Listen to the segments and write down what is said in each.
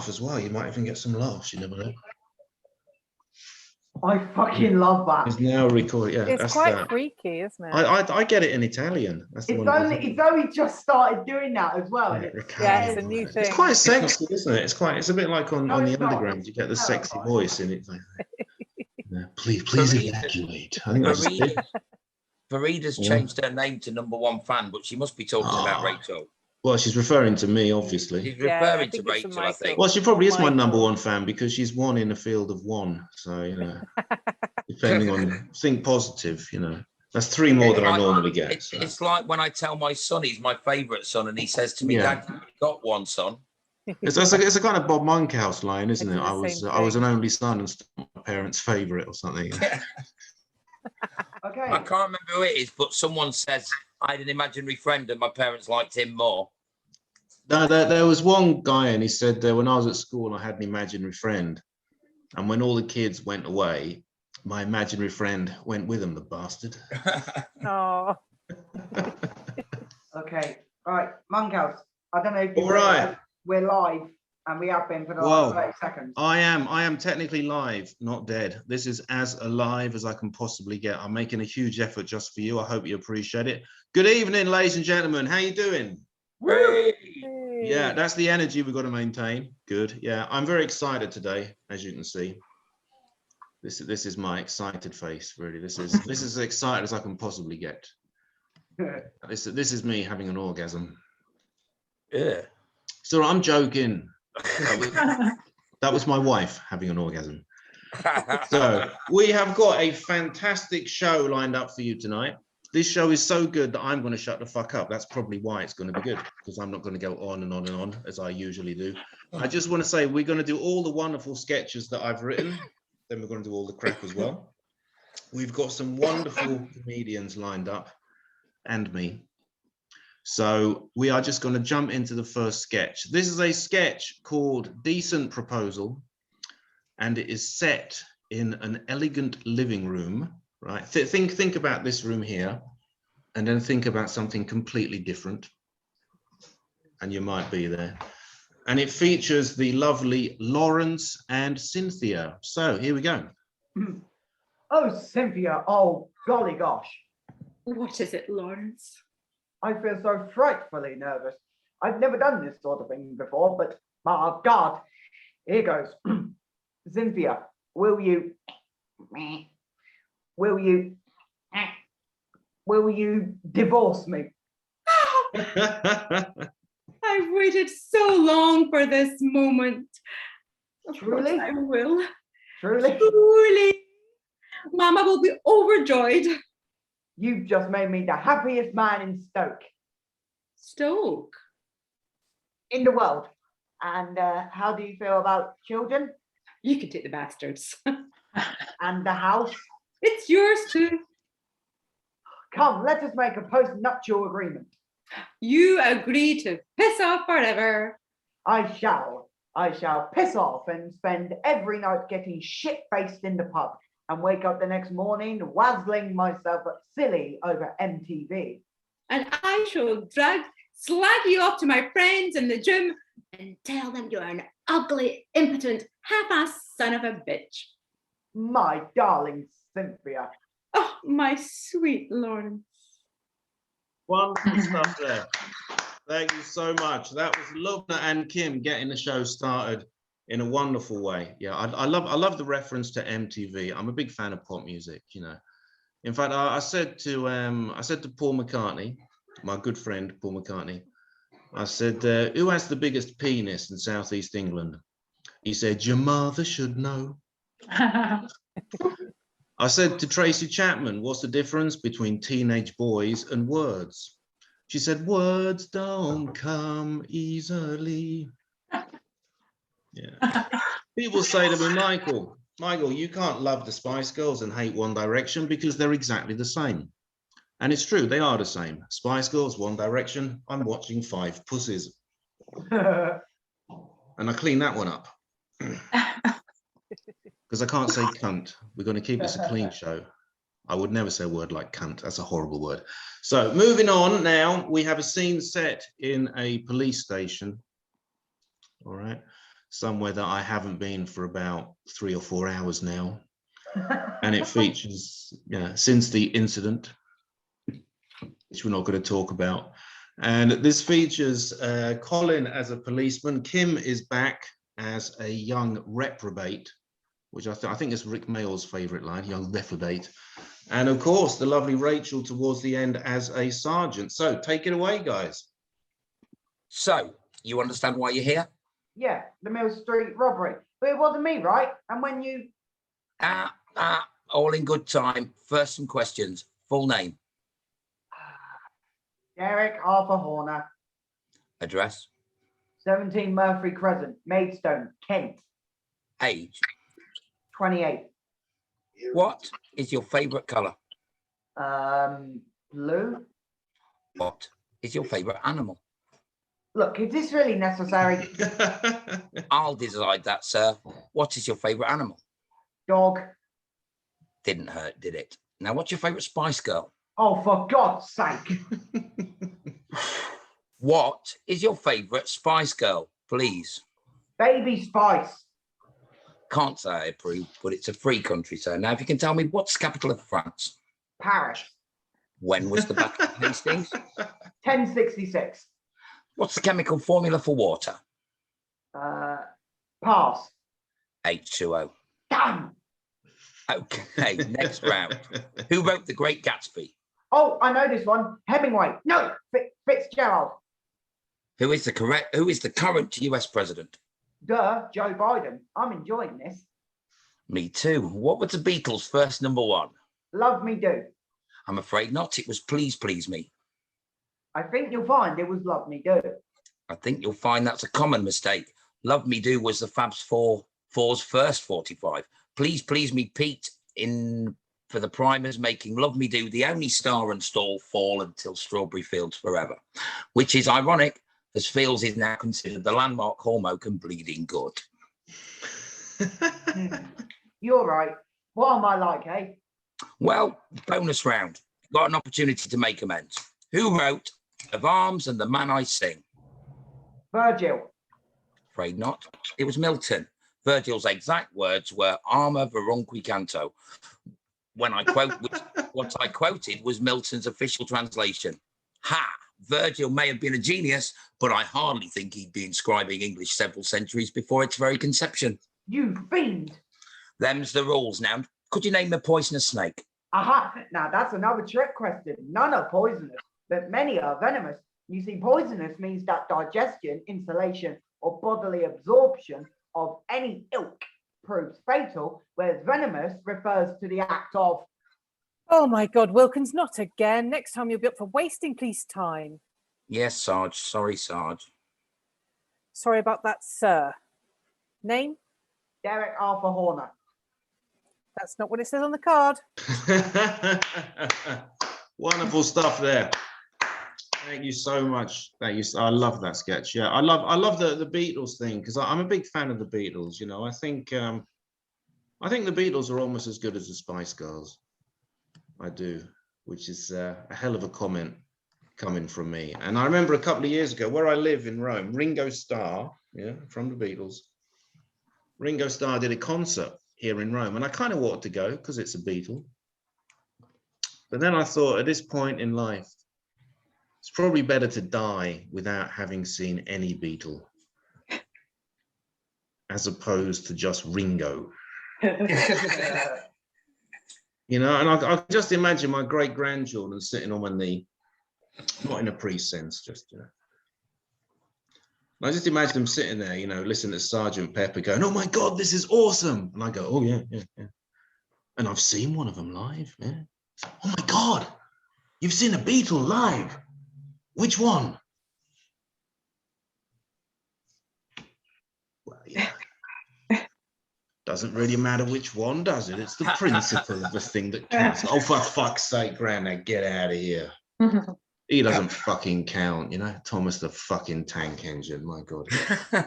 as well. You might even get some laughs. You never know. I fucking love that. It's now recorded. Yeah, It's that's quite that. freaky, isn't it? I get it in Italian. That's the one. It's only just started doing that as well. Yeah, Yeah, it's a new thing. It's quite sexy, isn't it? It's a bit like on the it's not. underground. You get the sexy Terrifying. voice in it. Like, yeah, please evacuate. I think that's it. Farida's changed her name to #1 fan, but she must be talking about Rachael. Well, she's referring to me, obviously. She's referring to Rachael, I think. Well, she probably is my #1 fan because she's one in a field of one. So, you know, depending on, think positive, you know. That's 3 more than I normally get. It's like when I tell my son he's my favourite son and he says to me, Dad, you've got one son. It's a kind of Bob Monkhouse line, isn't it? I was an only son and still my parents' favourite or something. Yeah. Okay. I can't remember who it is, but someone says I had an imaginary friend and my parents liked him more. No, there was one guy and he said that when I was at school, I had an imaginary friend. And when all the kids went away, my imaginary friend went with them, the bastard. Oh. Okay. All right. Monkhouse. I don't know if All right. We're live and we have been for the last 30 seconds. I am technically live, not dead. This is as alive as I can possibly get. I'm making a huge effort just for you. I hope you appreciate it. Good evening, ladies and gentlemen. How you doing? Hey. Yeah, that's the energy we've got to maintain. Good. Yeah, I'm very excited today, as you can see. This is my excited face, really. This is as excited as I can possibly get. This is me having an orgasm. Yeah. So I'm joking. That was my wife having an orgasm. So we have got a fantastic show lined up for you tonight. This show is so good that I'm going to shut the fuck up. That's probably why it's going to be good, because I'm not going to go on and on and on as I usually do. I just want to say we're going to do all the wonderful sketches that I've written. Then we're going to do all the crap as well. We've got some wonderful comedians lined up and me. So we are just going to jump into the first sketch. This is a sketch called Decent Proposal, and it is set in an elegant living room, right? Think about this room here, and then think about something completely different, and you might be there. And it features the lovely Lawrence and Cynthia. So here we go. Oh, Cynthia. Oh, golly gosh. What is it, Lawrence? I feel so frightfully nervous. I've never done this sort of thing before, but my God, here goes. Cynthia, will you divorce me? I've waited so long for this moment. Of Truly? course I will. Truly? Truly. Mama will be overjoyed. You've just made me the happiest man in Stoke. Stoke? In the world. And how do you feel about children? You can take the bastards. And the house? It's yours too. Come, let us make a post-nuptial agreement. You agree to piss off forever. I shall piss off and spend every night getting shit-faced in the pub and wake up the next morning wazzling myself silly over MTV. And I shall slag you off to my friends in the gym and tell them you're an ugly, impotent, half-assed son of a bitch. My darling Cynthia. Oh, my sweet Lawrence. Wonderful stuff there. Thank you so much. That was Lubna and Kym getting the show started in a wonderful way. Yeah, I love the reference to MTV. I'm a big fan of pop music, you know. In fact, I said to Paul McCartney, my good friend Paul McCartney, I said, who has the biggest penis in Southeast England? He said, your mother should know. I said to Tracy Chapman, what's the difference between teenage boys and words? She said, words don't come easily. Yeah. People say to me, Michael, you can't love the Spice Girls and hate One Direction because they're exactly the same. And it's true, they are the same. Spice Girls, One Direction, I'm watching 5 Pussies. And I clean that one up. Because I can't say cunt. We're going to keep this a clean show. I would never say a word like cunt. That's a horrible word. So moving on now, we have a scene set in a police station. All right. somewhere that I haven't been for about 3 or 4 hours now. And it features, since the incident, which we're not going to talk about. And this features Colin as a policeman. Kym is back as a young reprobate, which I think is Rick Mayall's favorite line, young reprobate. And of course, the lovely Rachael towards the end as a sergeant. So take it away, guys. So, you understand why you're here? Yeah, the Mill Street robbery. But it wasn't me, right? And when you... All in good time. First, some questions. Full name. Derek Arthur Horner, Address. 17 Murphy Crescent, Maidstone, Kent, Age. 28. What is your favourite colour? Blue. What is your favourite animal? Look, is this really necessary? I'll decide that, sir. What is your favourite animal? Dog. Didn't hurt, did it? Now, what's your favourite Spice Girl? Oh, for God's sake. What is your favourite Spice Girl, please? Baby Spice. Can't say I approve, but it's a free country, sir. Now, if you can tell me, what's the capital of France? Paris. When was the Battle of Hastings? 1066. What's the chemical formula for water? Pass. H2O. Damn. Okay, next round. Who wrote The Great Gatsby? Oh, I know this one. Hemingway. No, Fitzgerald. Who is the current US president? Duh, Joe Biden. I'm enjoying this. Me too. What was the Beatles' first #1? Love Me Do. I'm afraid not. It was Please Please Me. I think you'll find it was Love Me Do. I think you'll find that's a common mistake. Love Me Do was the Fab Four's first 45. Please Please Me Pete in for the Primers, making Love Me Do the only star and stall fall until Strawberry Fields Forever, which is ironic as Fields is now considered the landmark hallmark and bleeding good. You're right. What am I like, eh? Well, bonus round. Got an opportunity to make amends. Who wrote Of Arms and the Man I Sing? Virgil. Afraid not. It was Milton. Virgil's exact words were "Arma virumque canto." When I quote, what I quoted was Milton's official translation. Ha! Virgil may have been a genius, but I hardly think he'd be inscribing English several centuries before its very conception. You fiend. Them's the rules. Now, could you name a poisonous snake? Aha! Now that's another trick question. None are poisonous, but many are venomous. You see, poisonous means that digestion, inhalation, or bodily absorption of any ilk proves fatal, whereas venomous refers to the act of... Oh my God, Wilkins, not again. Next time you'll be up for wasting police time. Yes, Sarge. Sorry, Sarge. Sorry about that, sir. Name? Derek Arthur Horner. That's not what it says on the card. Wonderful stuff there. Thank you so much. Thank you. I love that sketch. Yeah, I love the Beatles thing because I'm a big fan of the Beatles. You know, I think the Beatles are almost as good as the Spice Girls. I do, which is a hell of a comment coming from me. And I remember a couple of years ago where I live in Rome, Ringo Starr, from the Beatles. Ringo Starr did a concert here in Rome, and I kind of wanted to go because it's a Beatle. But then I thought, at this point in life, it's probably better to die without having seen any Beatle, as opposed to just Ringo. You know, and I just imagine my great-grandchildren sitting on my knee, not in a priest sense, just, I just imagine them sitting there, listening to Sergeant Pepper going, "Oh my God, this is awesome." And I go, "Oh yeah. And I've seen one of them live, yeah. Oh my God, you've seen a Beatle live? Which one?" Well, yeah. Doesn't really matter which one, does it? It's the principle of the thing that counts. Oh, for fuck's sake, Grandad, get out of here. He doesn't fucking count, Thomas the fucking Tank Engine, my God.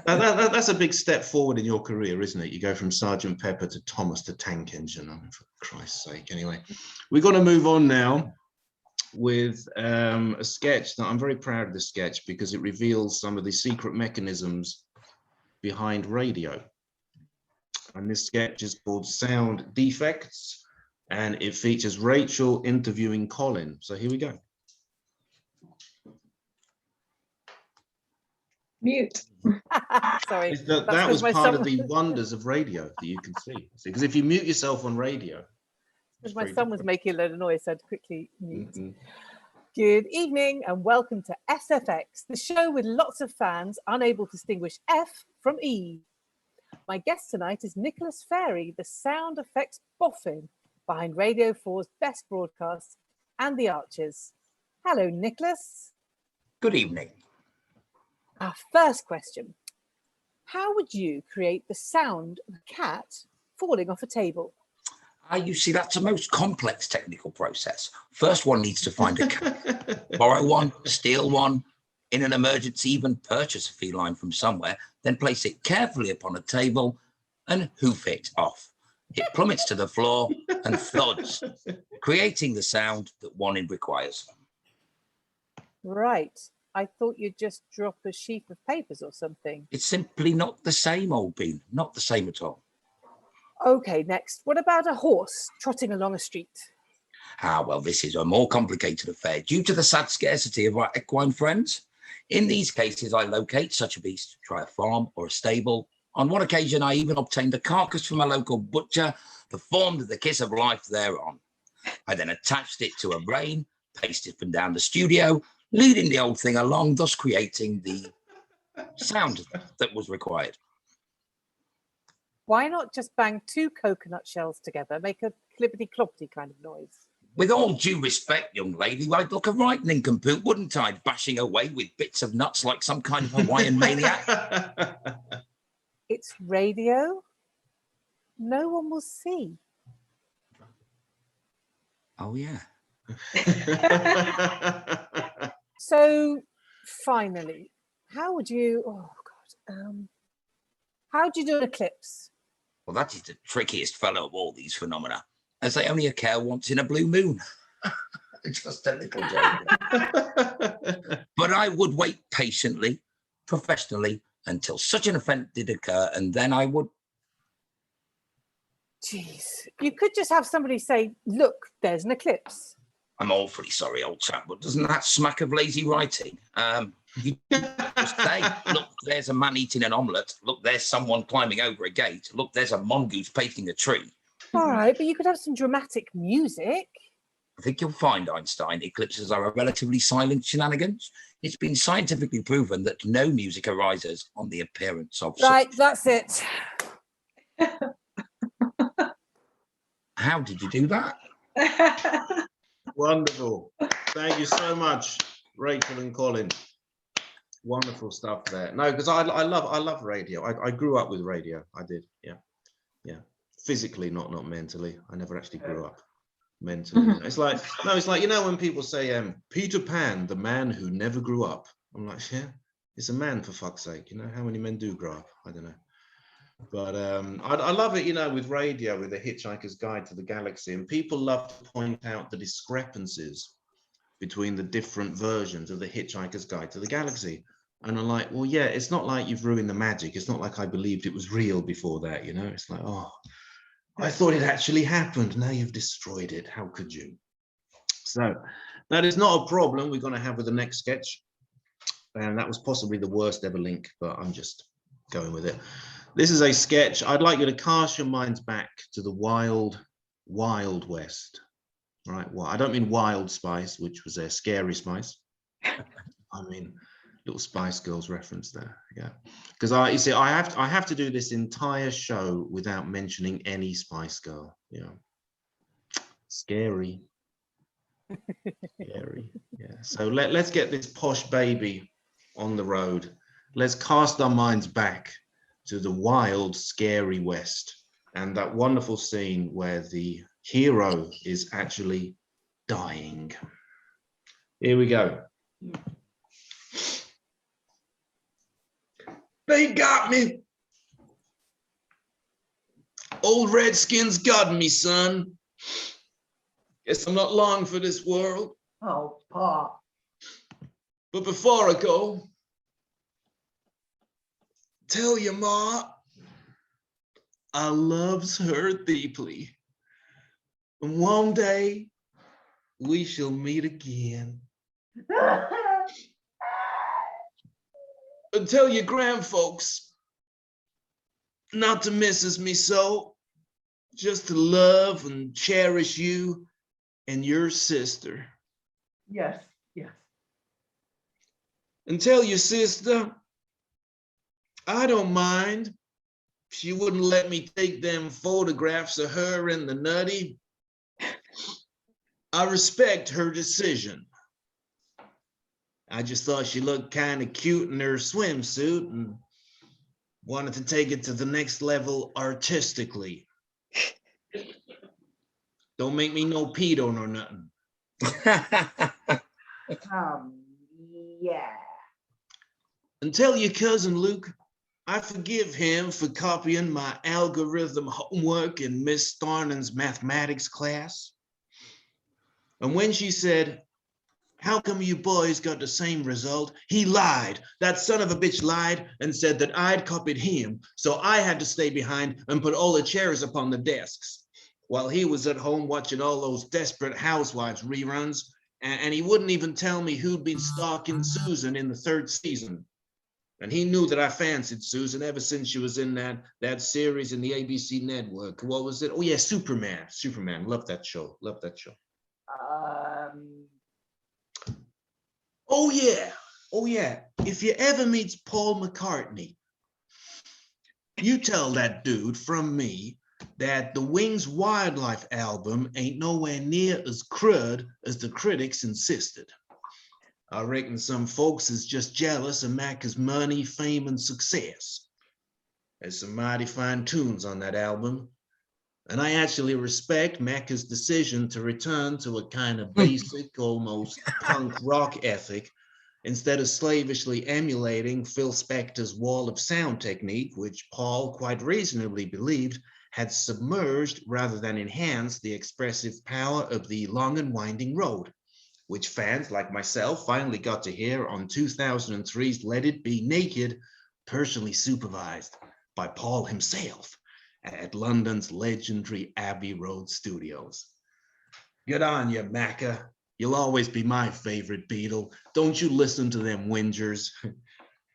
That's a big step forward in your career, isn't it? You go from Sergeant Pepper to Thomas the Tank Engine. I mean, for Christ's sake. Anyway, we've got to move on now with a sketch that I'm very proud of the sketch because it reveals some of the secret mechanisms behind radio. And this sketch is called Sound Defects, and it features Rachael interviewing Colin. So here we go. Mute. Sorry. That was part of the wonders of radio that you can see. Because if you mute yourself on radio. Because my son was making a load of noise, so I had to quickly mute. Mm-hmm. Good evening and welcome to SFX, the show with lots of fans unable to distinguish F from E. My guest tonight is Nicholas Ferry, the sound effects boffin behind Radio 4's best broadcasts and The Archers. Hello, Nicholas. Good evening. Our first question. How would you create the sound of a cat falling off a table? You see, that's a most complex technical process. First, one needs to find a cat, borrow one, steal one, in an emergency, even purchase a feline from somewhere, then place it carefully upon a table and hoof it off. It plummets to the floor and thuds, creating the sound that one requires. Right. I thought you'd just drop a sheaf of papers or something. It's simply not the same, old bean, not the same at all. Okay, next. What about a horse trotting along a street? Well, this is a more complicated affair due to the sad scarcity of our equine friends. In these cases, I locate such a beast, try a farm or a stable. On one occasion, I even obtained a carcass from a local butcher, performed the kiss of life thereon. I then attached it to a rein, paced it from down the studio, leading the old thing along, thus creating the sound that was required. Why not just bang two coconut shells together, make a clippity-cloppity kind of noise? With all due respect, young lady, I'd look a right nincompoop, wouldn't I, bashing away with bits of nuts like some kind of Hawaiian maniac? It's radio. No one will see. Oh, yeah. So, finally, how would you... Oh, God. How would you do an eclipse? Well, that is the trickiest fellow of all these phenomena, as they only occur once in a blue moon. Just a little joke. But I would wait patiently, professionally, until such an event did occur, and then I would... Jeez. You could just have somebody say, look, there's an eclipse. I'm awfully sorry, old chap, but doesn't that smack of lazy writing? You just say, look, there's a man eating an omelette. Look, there's someone climbing over a gate. Look, there's a mongoose pacing a tree. All right, but you could have some dramatic music. I think you'll find, Einstein, eclipses are a relatively silent shenanigans. It's been scientifically proven that no music arises on the appearance of... Right, that's it. How did you do that? Wonderful. Thank you so much, Rachael and Colin. Wonderful stuff there. No, because I love radio. I grew up with radio. I did. Yeah. Physically, not mentally. I never actually grew up mentally. Mm-hmm. It's like when people say Peter Pan, the man who never grew up. I'm like, yeah, it's a man, for fuck's sake. How many men do grow up? I don't know. But I love it, with radio, with the Hitchhiker's Guide to the Galaxy, and people love to point out the discrepancies between the different versions of the Hitchhiker's Guide to the Galaxy. And I'm like, well, yeah, it's not like you've ruined the magic. It's not like I believed it was real before that, It's like, oh, I thought it actually happened. Now you've destroyed it. How could you? So that is not a problem we're going to have with the next sketch. And that was possibly the worst ever link, but I'm just going with it. This is a sketch. I'd like you to cast your minds back to the wild, wild West. Right? Well, I don't mean Wild Spice, which was a Scary Spice. I mean little Spice Girls reference there. Yeah, because you see, I have to do this entire show without mentioning any Spice Girl. Scary. Scary. Yeah. So let's get this posh baby on the road. Let's cast our minds back to the wild, scary West, and that wonderful scene where the hero is actually dying. Here we go. They got me. Old Redskins got me, son. Guess I'm not long for this world. Oh, Pa. But before I go, Tell your ma I loves her deeply. And one day we shall meet again. And tell your grandfolks not to misses me so, just to love and cherish you and your sister. Yes, yes. And tell your sister I don't mind. She wouldn't let me take them photographs of her and the nutty. I respect her decision. I just thought she looked kind of cute in her swimsuit and wanted to take it to the next level artistically. Don't make me no pedo nor nothing. Yeah. And tell your cousin Luke I forgive him for copying my algorithm homework in Miss Starnan's mathematics class. And when she said, how come you boys got the same result? He lied. That son of a bitch lied and said that I'd copied him. So I had to stay behind and put all the chairs upon the desks while he was at home watching all those Desperate Housewives reruns. And he wouldn't even tell me who'd been stalking Susan in the 3rd season. And he knew that I fancied Susan ever since she was in that series in the ABC network. What was it? Oh yeah, Superman. Love that show. Oh yeah. If you ever meet Paul McCartney, you tell that dude from me that the Wings Wildlife album ain't nowhere near as crud as the critics insisted. I reckon some folks is just jealous of Macca's money, fame, and success. There's some mighty fine tunes on that album. And I actually respect Macca's decision to return to a kind of basic, almost punk rock ethic, instead of slavishly emulating Phil Spector's wall of sound technique, which Paul quite reasonably believed had submerged rather than enhanced the expressive power of the Long and Winding Road, which fans like myself finally got to hear on 2003's Let It Be Naked, personally supervised by Paul himself at London's legendary Abbey Road Studios. Good on you, Macca. You'll always be my favorite Beatle. Don't you listen to them whingers.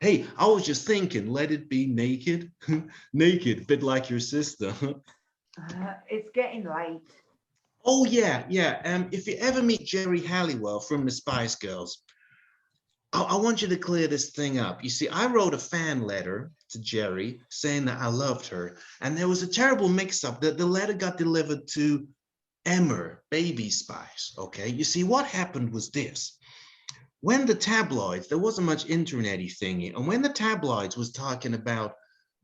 Hey, I was just thinking, Let It Be Naked. Naked, bit like your sister. It's getting late. Oh yeah. If you ever meet Jerry Halliwell from the Spice Girls, I want you to clear this thing up. You see, I wrote a fan letter to Jerry saying that I loved her, and there was a terrible mix-up that the letter got delivered to Emma, Baby Spice, okay? You see, what happened was this. When the tabloids, there wasn't much internet-y thingy, and when the tabloids was talking about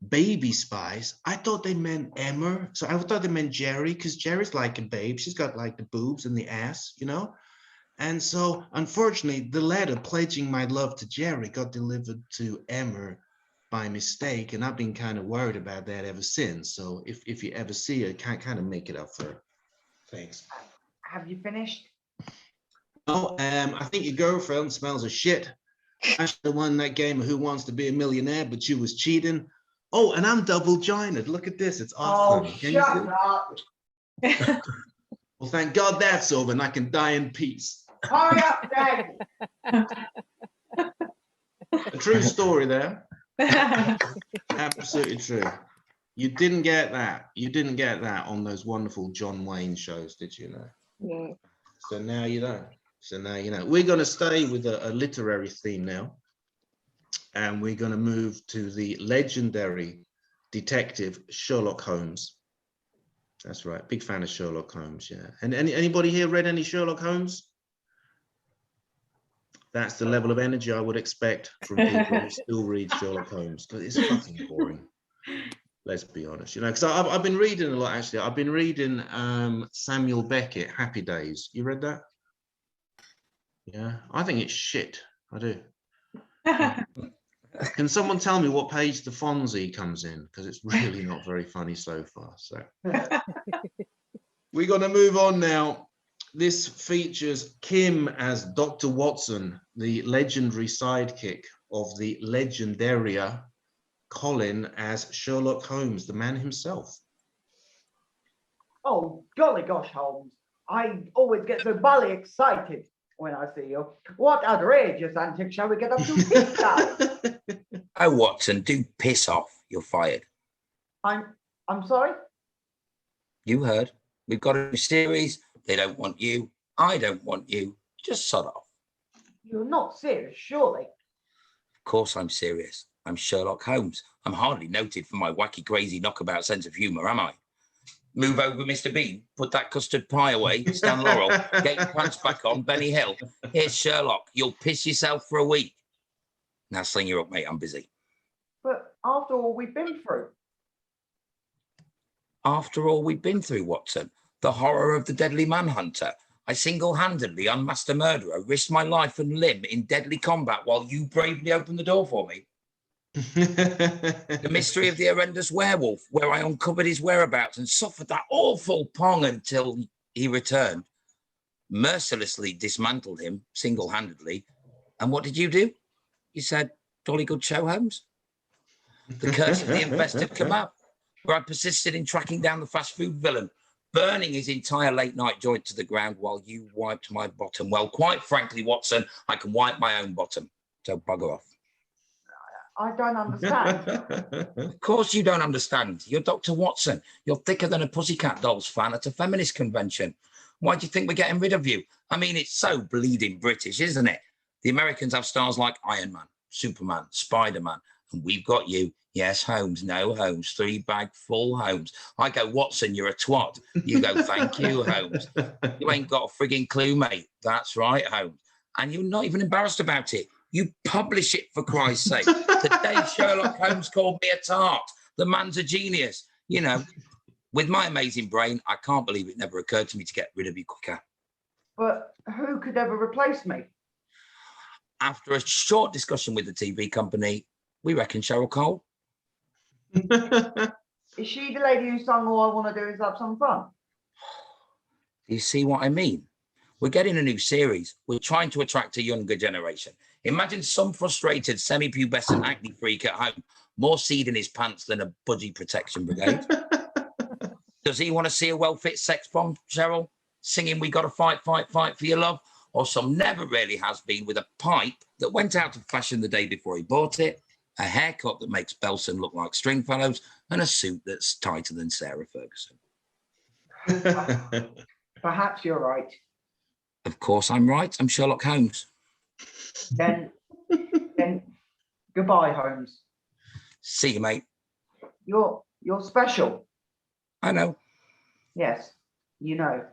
Baby Spice, I thought they meant Emma, so I thought they meant Jerry, because Jerry's like a babe. She's got like the boobs and the ass, you know? And so, unfortunately, the letter pledging my love to Jerry got delivered to Emma by mistake, and I've been kind of worried about that ever since. So if you ever see her, kind of make it up for her. Thanks. Have you finished? Oh, I think your girlfriend smells of shit. I should have won that game of Who Wants to Be a Millionaire, but you was cheating. Oh, and I'm double-jointed. Look at this. It's awesome. Oh, shut up. Well, thank God that's over, and I can die in peace. Hurry up, Dad. A true story there. Absolutely true. You didn't get that. You didn't get that on those wonderful John Wayne shows, did you know? No. So now you know. We're going to stay with a literary theme now. And we're going to move to the legendary detective Sherlock Holmes. That's right. Big fan of Sherlock Holmes, yeah. And anybody here read any Sherlock Holmes? That's the level of energy I would expect from people who still read Sherlock Holmes. It's fucking boring. Let's be honest, you know, because I've been reading a lot, actually. I've been reading Samuel Beckett, Happy Days. You read that? Yeah, I think it's shit. I do. Can someone tell me what page the Fonzie comes in? Because it's really not very funny so far. So we're going to move on now. This features Kym as Dr. Watson, the legendary sidekick of the Legendaria Colin as Sherlock Holmes, the man himself. Oh, golly gosh, Holmes. I always get so bally excited when I see you. What outrageous antics shall we get up to this time? Oh, Watson, do piss off. You're fired. I'm sorry? You heard. We've got a new series. They don't want you. I don't want you. Just sod off. You're not serious, surely. Of course I'm serious. I'm Sherlock Holmes. I'm hardly noted for my wacky, crazy, knockabout sense of humour, am I? Move over, Mr. Bean. Put that custard pie away. Stan Laurel. Get your pants back on, Benny Hill. Here's Sherlock. You'll piss yourself for a week. Now sling her up, mate. I'm busy. But after all we've been through. After all we've been through, Watson, the horror of the deadly manhunter. I single-handedly unmasked a murderer, risked my life and limb in deadly combat while you bravely opened the door for me. The mystery of the horrendous werewolf, where I uncovered his whereabouts and suffered that awful pong until he returned. Mercilessly dismantled him single-handedly. And what did you do? You said, "Jolly good show, Holmes." The curse of the infested kebab, where I persisted in tracking down the fast food villain, burning his entire late-night joint to the ground while you wiped my bottom. Well, quite frankly, Watson, I can wipe my own bottom, so bugger off. I don't understand. Of course you don't understand. You're Dr. Watson. You're thicker than a Pussycat Dolls fan at a feminist convention. Why do you think we're getting rid of you? I mean, it's so bleeding British, isn't it? The Americans have stars like Iron Man, Superman, Spider-Man, and we've got you. Yes, Holmes, no Holmes, 3-bag full Holmes. I go, Watson, you're a twat. You go, thank you, Holmes. You ain't got a frigging clue, mate. That's right, Holmes. And you're not even embarrassed about it. You publish it, for Christ's sake. The day Sherlock Holmes called me a tart. The man's a genius. You know, with my amazing brain, I can't believe it never occurred to me to get rid of you quicker. But who could ever replace me? After a short discussion with the TV company, we reckon Cheryl Cole. Is she the lady who sung All I Want to Do Is Have Some Fun? Do you see what I mean? We're getting a new series. We're trying to attract a younger generation. Imagine some frustrated, semi-pubescent acne freak at home, more seed in his pants than a budgie protection brigade. Does he want to see a well-fit sex bomb, Cheryl, singing "We Gotta Fight, Fight, Fight for Your Love"? Or some never really has been with a pipe that went out of fashion the day before he bought it, a haircut that makes Belson look like Stringfellows, and a suit that's tighter than Sarah Ferguson? Perhaps you're right. Of course I'm right. I'm Sherlock Holmes. Then goodbye, Holmes. See you, mate. You're special. I know. Yes, you know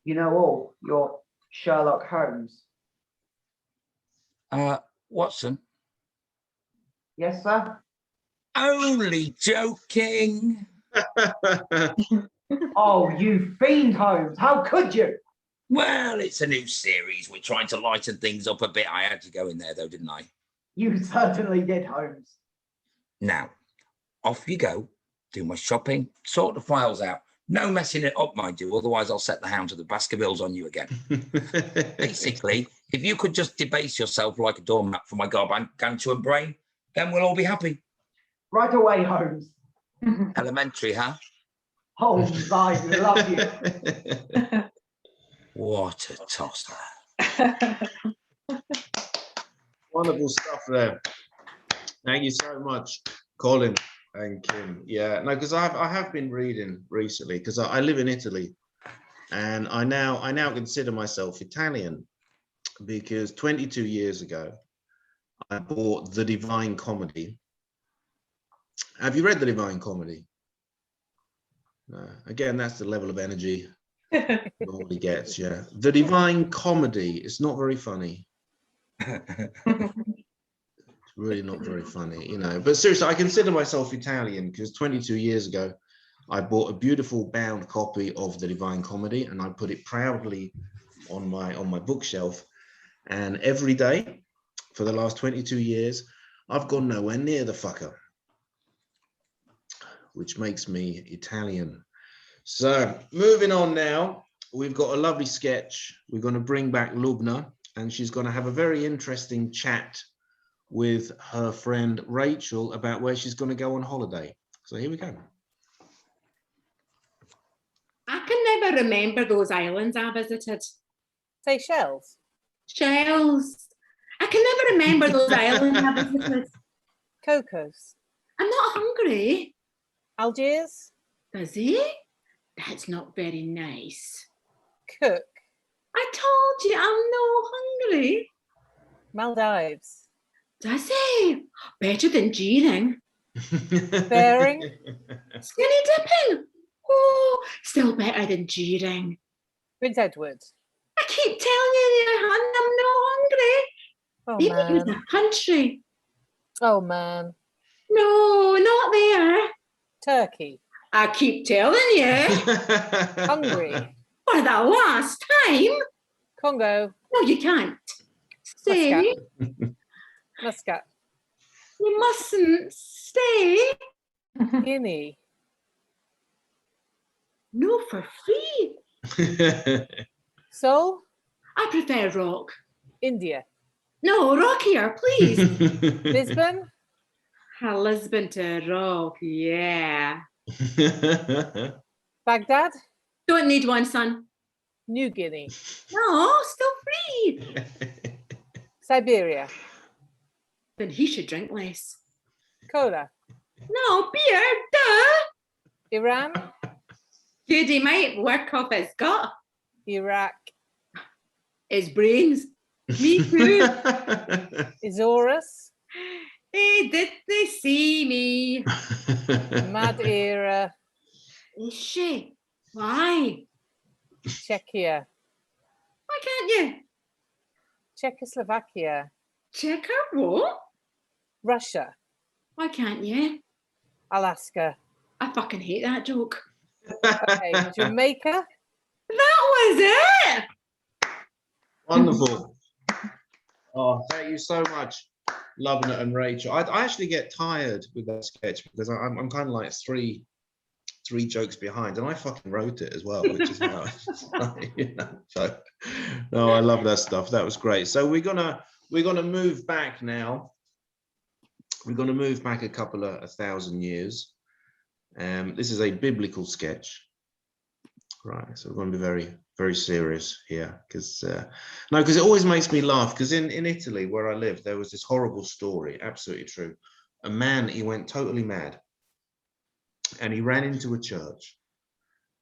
all. You're Sherlock Holmes. Watson? Yes, sir? Only joking. Oh, you fiend, Holmes. How could you? Well, it's a new series. We're trying to lighten things up a bit. I had to go in there, though, didn't I? You certainly did, Holmes. Now, off you go. Do my shopping. Sort the files out. No messing it up, mind you. Otherwise, I'll set the hounds of the Baskervilles on you again. Basically, if you could just debase yourself like a doormat for my gargantuan brain, then we'll all be happy. Right away, Holmes. Elementary, huh? Holmes, I love you. What a tosser. Wonderful stuff there. Thank you so much, Colin and Kym. Yeah, no, because I have been reading recently, because I live in Italy, and I now consider myself Italian, because 22 years ago I bought The Divine Comedy. Have you read The Divine Comedy? Again, that's the level of energy normally gets. Yeah, The Divine Comedy. It's not very funny. It's really not very funny, you know. But seriously, I consider myself Italian because 22 years ago, I bought a beautiful bound copy of The Divine Comedy, and I put it proudly on my bookshelf. And every day for the last 22 years, I've gone nowhere near the fucker, which makes me Italian. So moving on now, we've got a lovely sketch. We're going to bring back Lubna, and she's going to have a very interesting chat with her friend Rachel about where she's going to go on holiday. So here we go. I can never remember those islands I visited. Seychelles. Shells. I can never remember those islands I visited. Cocos. I'm not hungry. Algiers. Busy? That's not very nice. Cook. I told you I'm no hungry. Maldives. Does he? Better than Jeering. Bearing. Skinny dipping. Oh, still better than Jeering. Prince Edward. I keep telling you, hon, I'm no hungry. Oh Maybe it was man. a country. Oh man. No, not there. Turkey. I keep telling you. Hungary. For the last time. Congo. No, you can't. Stay. Muscat. You mustn't stay. Guinea. No, for free. Seoul. I prefer rock. India. No, rockier, please. Lisbon. Lisbon to rock, yeah. Baghdad. Don't need one, son. New Guinea. No, still free. Siberia. Then he should drink less. Cola. No, beer, duh. Iran. Good, he might work off his gut. Iraq. His brains. Me too. Azores. Hey, did they see me? Madeira. Is she? Why? Czechia. Why can't you? Czechoslovakia. Check her what? Russia. Why can't you? Alaska. I fucking hate that joke. Okay, Jamaica. That was it. Wonderful. Oh, thank you so much, Lubna and Rachel. I actually get tired with that sketch because I'm kind of like three jokes behind, and I fucking wrote it as well, which is how you know. So, no, I love that stuff. That was great. So we're gonna move back now. We're gonna move back a couple of 1,000 years. This is a biblical sketch, right? So we're going to be very, very serious here, because it always makes me laugh. Because in Italy, where I live, there was this horrible story, absolutely true. A man, he went totally mad, and he ran into a church,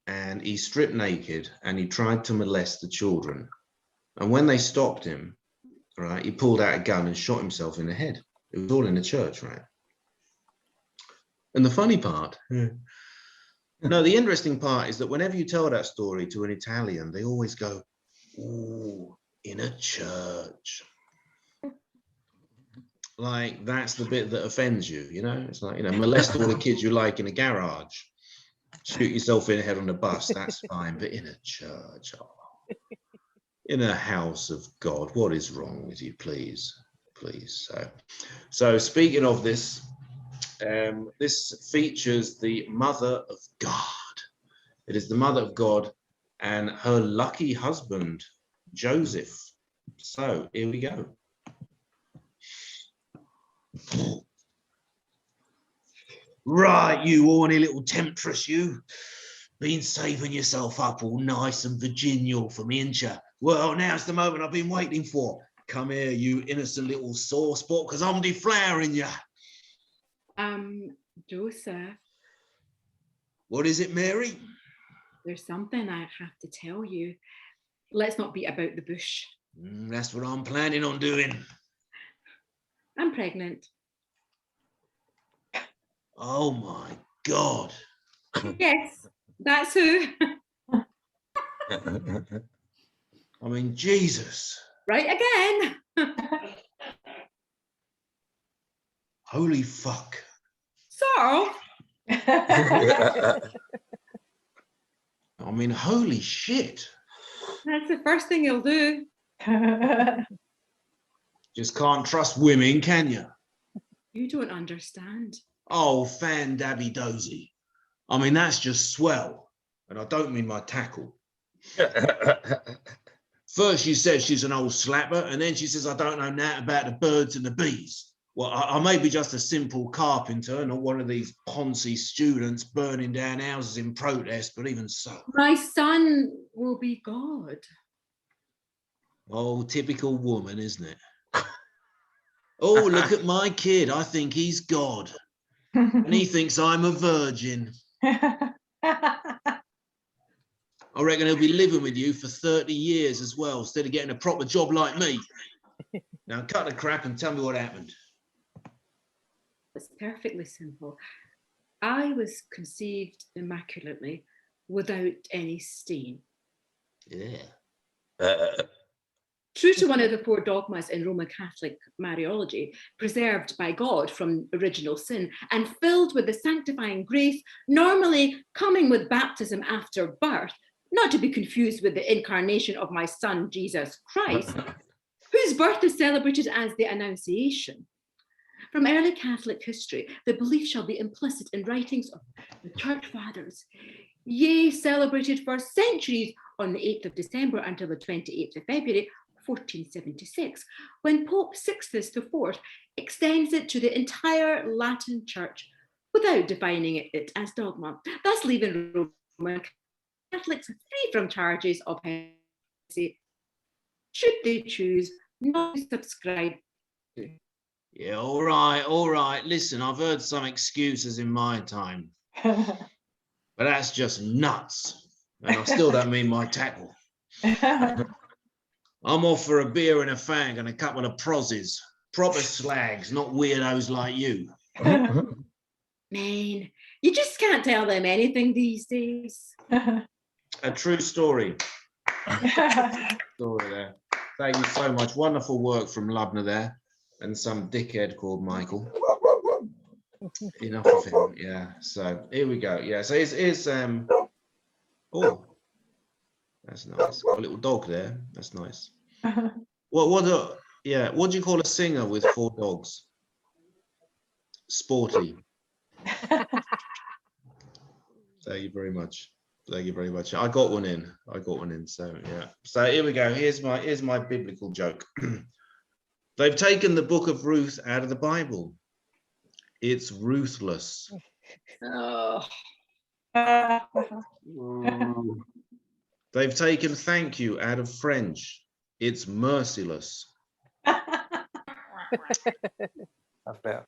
and he stripped naked, and he tried to molest the children. And when they stopped him, right, he pulled out a gun and shot himself in the head. It was all in the church, right? And the funny part, no, the interesting part is that whenever you tell that story to an Italian, they always go, "Ooh, in a church." Like, that's the bit that offends you, you know? It's like, you know, molest all the kids you like in a garage, shoot yourself in the head on the bus, that's fine, but in a church, oh. In a house of God, what is wrong with you, please? Please. So speaking of this, this features the Mother of God. It is the Mother of God and her lucky husband, Joseph. So here we go. Right, you horny little temptress, you. Been saving yourself up all nice and virginal for me, ain't you? Well, now's the moment I've been waiting for. Come here, you innocent little sore spot, because I'm deflowering you. Joseph, What is it, Mary? there's something I have to tell you. Let's not beat about the bush. That's what I'm planning on doing. I'm pregnant. Oh my God. Yes, that's who. I mean, Jesus. Right again. Holy fuck. So, I mean, holy shit. that's the first thing you'll do. Just can't trust women, can you? You don't understand. Oh, fan dabby dozy. I mean, that's just swell. And I don't mean my tackle. First she says she's an old slapper, and then she says I don't know nothing about the birds and the bees. Well, I may be just a simple carpenter, not one of these Ponzi students burning down houses in protest, but even so. My son will be God. Oh, typical woman, isn't it? Oh, look at my kid. I think he's God. And he thinks I'm a virgin. I reckon he'll be living with you for 30 years as well, instead of getting a proper job like me. Now cut the crap and tell me what happened. It's perfectly simple. I was conceived immaculately without any stain. Yeah. True to one of the 4 dogmas in Roman Catholic Mariology, preserved by God from original sin and filled with the sanctifying grace, normally coming with baptism after birth, not to be confused with the incarnation of my son, Jesus Christ, whose birth is celebrated as the Annunciation. From early Catholic history, the belief shall be implicit in writings of the Church Fathers, yea, celebrated for centuries on the 8th of December until the 28th of February, 1476, when Pope Sixtus IV extends it to the entire Latin Church without defining it as dogma, thus leaving Roman Catholics free from charges of heresy, should they choose not to subscribe to. Yeah, all right. Listen, I've heard some excuses in my time, but that's just nuts. And I still don't mean my tackle. I'm off for a beer and a fag and a couple of prozzies. Proper slags, not weirdos like you. Man, you just can't tell them anything these days. A true story. Story there. Thank you so much. Wonderful work from Lubna there. And some dickhead called Michael. Enough of him. Yeah. So here we go. Yeah. So it's oh, that's nice. Got a little dog there. That's nice. What do you call a singer with 4 dogs? Sporty. Thank you very much. Thank you very much. I got one in. So yeah. So here we go. Here's my biblical joke. They've taken the book of Ruth out of the Bible. It's ruthless. Oh. They've taken thank you out of French. It's merciless. That's better.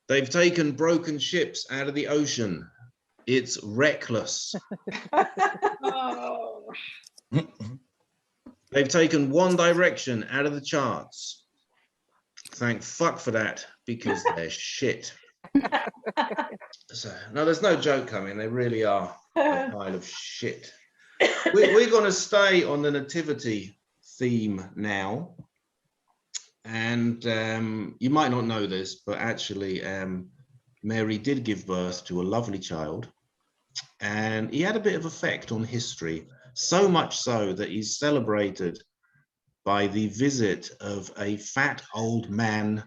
They've taken broken ships out of the ocean. It's reckless. Oh. They've taken One Direction out of the charts. Thank fuck for that, because they're shit. So, no, there's no joke coming. They really are a pile of shit. We're going to stay on the nativity theme now. And you might not know this, but actually Mary did give birth to a lovely child. And he had a bit of effect on history, so much so that he's celebrated by the visit of a fat old man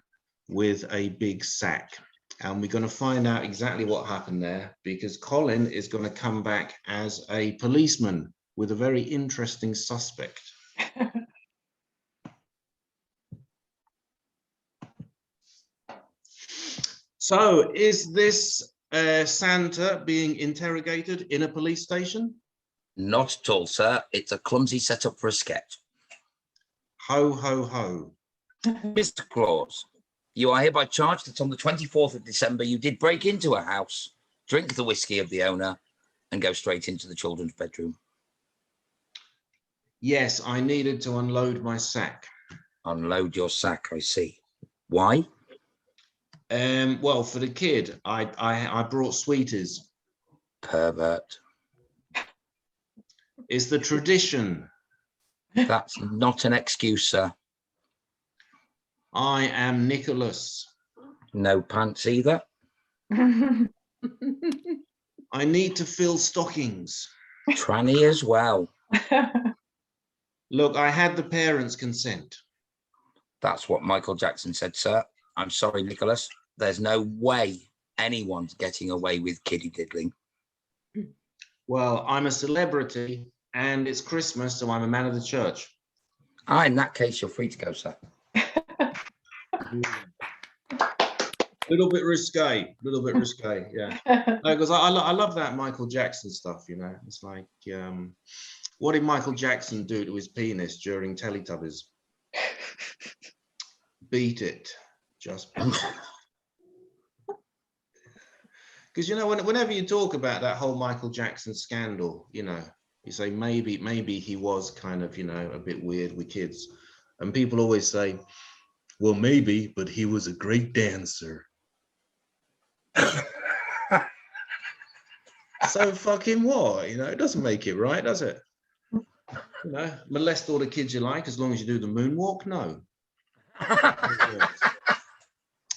with a big sack. And we're going to find out exactly what happened there, because Colin is going to come back as a policeman with a very interesting suspect. So is this Santa being interrogated in a police station? Not at all, sir. It's a clumsy setup for a sketch. Ho, ho, ho. Mr. Claus, you are hereby charged that on the 24th of December, you did break into a house, drink the whiskey of the owner, and go straight into the children's bedroom. Yes, I needed to unload my sack. Unload your sack, I see. Why? Well, for the kid, I brought sweeties. Pervert. It's the tradition. That's not an excuse, sir. I am Nicholas. No pants either. I need to fill stockings. Tranny as well. Look, I had the parents' consent. That's what Michael Jackson said, sir. I'm sorry, Nicholas. There's no way anyone's getting away with kiddie diddling. Well, I'm a celebrity and it's Christmas, so I'm a man of the church. Ah, in that case, you're free to go, sir. little bit risque, yeah. Because I love that Michael Jackson stuff, you know. It's like, what did Michael Jackson do to his penis during Teletubbies? Beat it, just beat it. Because, you know, whenever you talk about that whole Michael Jackson scandal, you know, you say maybe he was kind of, you know, a bit weird with kids. And people always say, well, maybe, but he was a great dancer. So fucking what? You know, it doesn't make it right, does it? You know, molest all the kids you like as long as you do the moonwalk? No.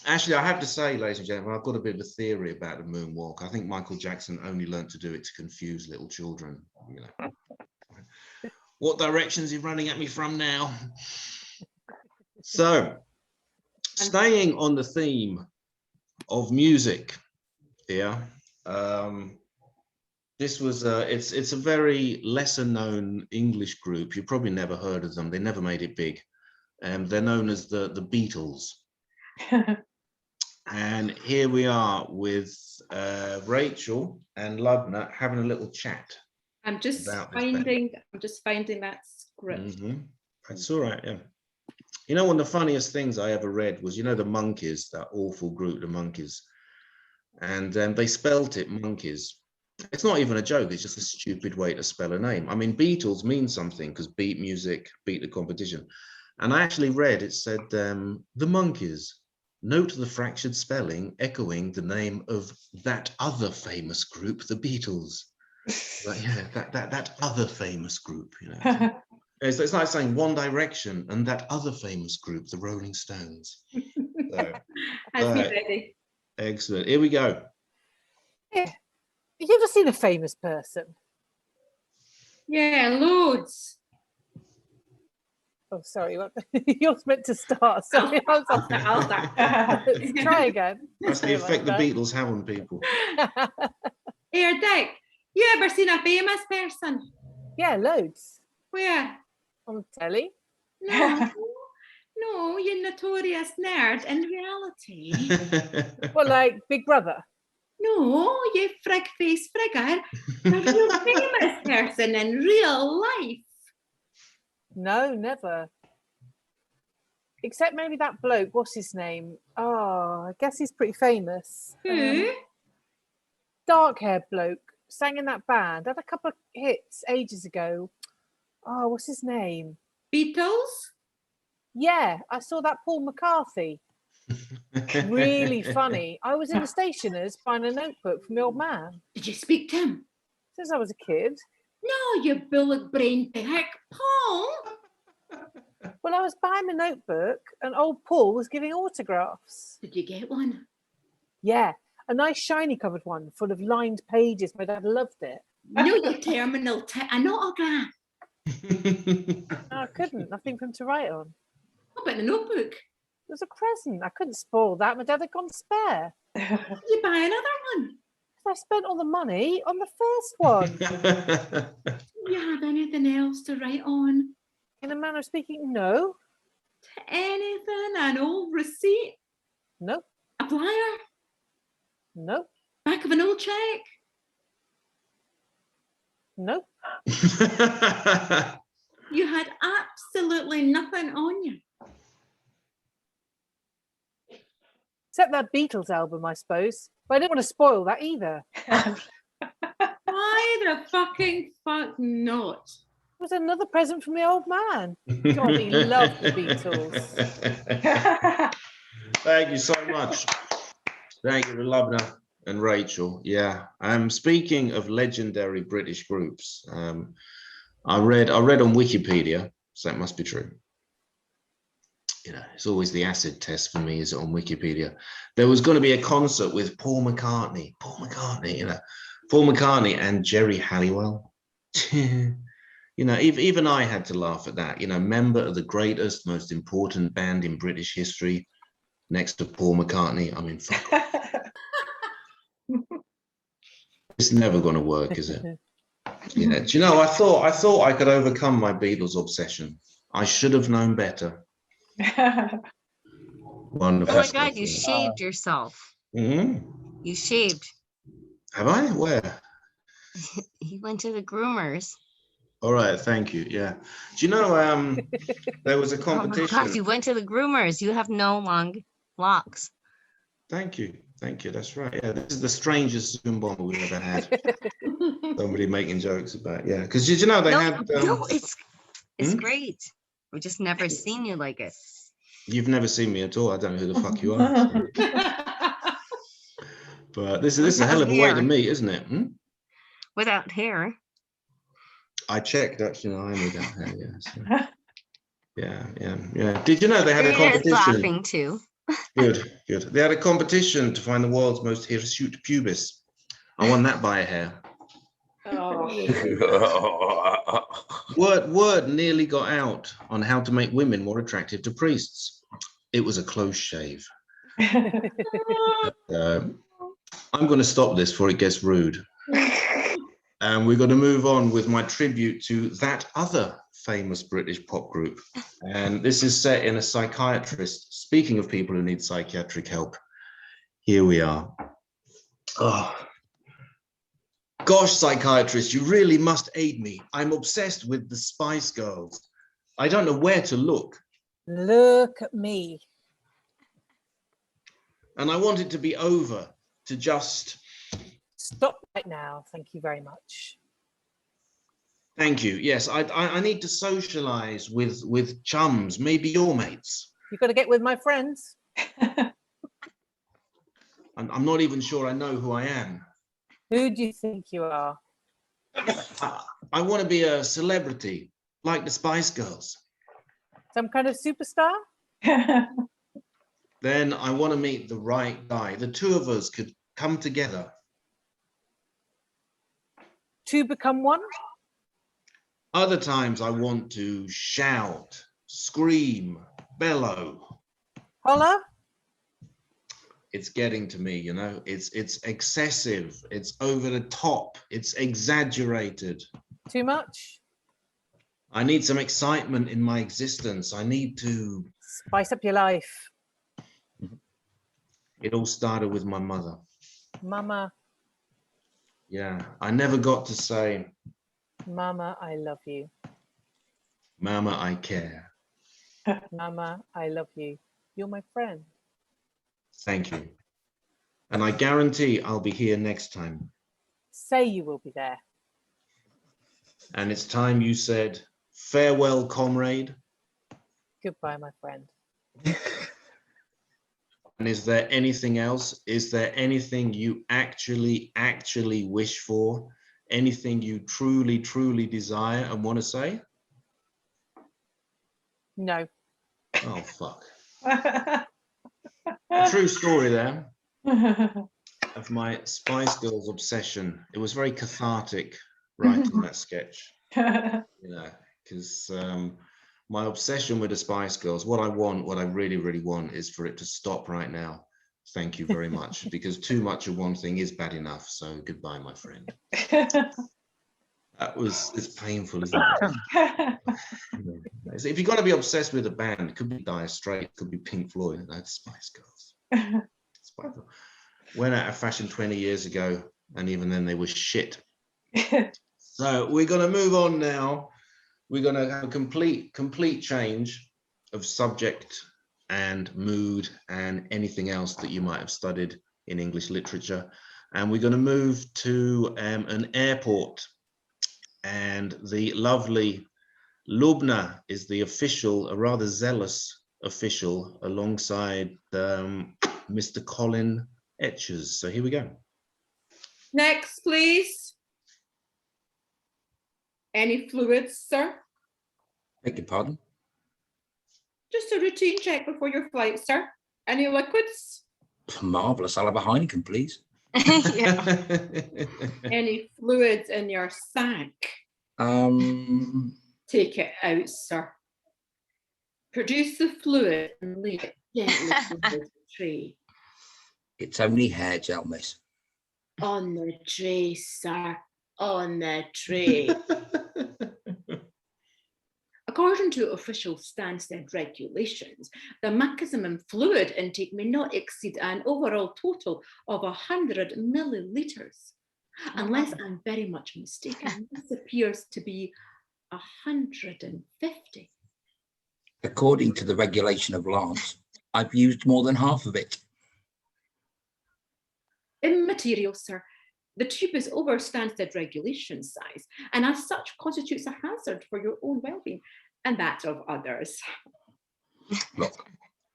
Actually, I have to say, ladies and gentlemen, I've got a bit of a theory about the moonwalk. I think Michael Jackson only learned to do it to confuse little children. You know. What direction is he running at me from now? So, staying on the theme of music, yeah. This was it's a very lesser known English group. You probably never heard of them. They never made it big. They're known as the Beatles. And here we are with Rachael and Lubna having a little chat. I'm just finding that script. That's all right, yeah. You know, one of the funniest things I ever read was, you know, the Monkeys, that awful group, the Monkeys. And they spelt it Monkeys. It's not even a joke, it's just a stupid way to spell a name. I mean, Beatles means something because beat music, beat the competition. And I actually read, it said, the Monkeys. Note the fractured spelling echoing the name of that other famous group, the Beatles. Like, yeah, that other famous group, you know. It's like saying One Direction and that other famous group, the Rolling Stones. So, Ready. Excellent. Here we go. Yeah. Have you ever seen a famous person? Yeah, loads. Oh, sorry. You're meant to start. Sorry, I'll start. Let's try again. That's the effect the Beatles have on people. Here, Dick, you ever seen a famous person? Yeah, loads. Where? On the telly. No, you notorious nerd in reality. Well, like Big Brother. No, you frig-faced frigger. A real famous person in real life. No, never. Except maybe that bloke. What's his name? Oh, I guess he's pretty famous. Who? Dark-haired bloke. Sang in that band. Had a couple of hits ages ago. Oh, what's his name? Beatles? Yeah, I saw that Paul McCartney. Really funny. I was in the stationers buying a notebook from the old man. Did you speak to him? Since I was a kid. No, you bullet-brained dick. Paul? Well, I was buying a notebook and old Paul was giving autographs. Did you get one? Yeah, a nice shiny covered one full of lined pages. My dad loved it. No, you terminal an autograph. No, I couldn't. Nothing for him to write on. What about the notebook? It was a present. I couldn't spoil that. My dad had gone spare. You buy another one. I spent all the money on the first one. Do you have anything else to write on? In a manner of speaking, no. Anything? An old receipt? Nope. A flyer? Nope. Back of an old check? Nope. You had absolutely nothing on you. Except that Beatles album, I suppose. But I didn't want to spoil that either. Why the fucking fuck not? It was another present from the old man. God, he loved the Beatles. Thank you so much. Thank you, Lubna and Rachael. Yeah. Speaking of legendary British groups, I read on Wikipedia, so that must be true. You know, it's always the acid test for me, is it on Wikipedia? There was going to be a concert with Paul McCartney, you know, Paul McCartney and Jerry Halliwell. You know, even I had to laugh at that. You know, member of the greatest, most important band in British history, next to Paul McCartney. I mean, fuck off. It's never going to work, is it? Yeah. Do you know? I thought I could overcome my Beatles obsession. I should have known better. Wonderful. Oh my God, you shaved yourself. Mhm. You shaved. Have I? Where? He went to the groomers. All right, thank you. Yeah. Do you know there was a Oh my competition? God, you went to the groomers. You have no long locks. Thank you. Thank you. That's right. Yeah, this is the strangest Zoom bomber we've ever had. Somebody making jokes about, yeah. Because did you know they no, had no, it's Hmm? great. We've just never seen you like it. You've never seen me at all. I don't know who the fuck you are. so. But this is a hell of a way to meet, isn't it? Hmm? Without hair. I checked actually. No, I am without hair. Yeah. So. Yeah. Did you know they had a There's competition? laughing too. Good. They had a competition to find the world's most hirsute pubis. I won that by a hair. Oh. Word nearly got out on how to make women more attractive to priests. It was a close shave. I'm going to stop this before it gets rude. And we're going to move on with my tribute to that other famous British pop group. And this is set in a psychiatrist. Speaking of people who need psychiatric help, here we are. Oh. Gosh, psychiatrist, you really must aid me. I'm obsessed with the Spice Girls. I don't know where to look. Look at me. And I want it to be over, to just... Stop right now. Thank you very much. Thank you. Yes, I need to socialize with chums, maybe your mates. You've got to get with my friends. I'm not even sure I know who I am. Who do you think you are? I want to be a celebrity, like the Spice Girls. Some kind of superstar? Then I want to meet the right guy. The two of us could come together. To become one? Other times I want to shout, scream, bellow. Holla? It's getting to me, you know, it's excessive, it's over the top, it's exaggerated. Too much? I need some excitement in my existence. I need to spice up your life. It all started with my mother. Mama. Yeah, I never got to say, Mama, I love you. Mama, I care. Mama, I love you. You're my friend. Thank you. And I guarantee I'll be here next time. Say you will be there. And it's time you said, farewell, comrade. Goodbye, my friend. And is there anything else? Is there anything you actually wish for? Anything you truly desire and want to say? No. Oh, fuck. A true story there of my Spice Girls obsession. It was very cathartic writing that sketch, you know, because my obsession with the Spice Girls, what I really want is for it to stop right now. Thank you very much, because too much of one thing is bad enough. So goodbye, my friend. It's painful, isn't it? If you're going to be obsessed with a band, it could be Dire Straits, it could be Pink Floyd, that's Spice Girls. Spice Girls. Went out of fashion 20 years ago, and even then they were shit. So we're going to move on now. We're going to have a complete change of subject and mood and anything else that you might have studied in English literature. And we're going to move to an airport. And the lovely Lubna is the official, a rather zealous official, alongside Mr. Colin Etches. So here we go. Next, please. Any fluids, sir? Beg your pardon? Just a routine check before your flight, sir. Any liquids? Marvellous. I'll have a Heineken, please. Yeah. Any fluids in your sack? Take it out, sir. Produce the fluid and leave it gently on the tray. It's only hair gel, miss. On the tray, sir. On the tray. A According to official Stansted regulations, the maximum fluid intake may not exceed an overall total of 100 millilitres. Unless I'm very much mistaken, this appears to be 150. According to the regulation of Lance, I've used more than half of it. Immaterial, sir. The tube is over Stansted regulation size, and as such constitutes a hazard for your own well-being and that of others. Look,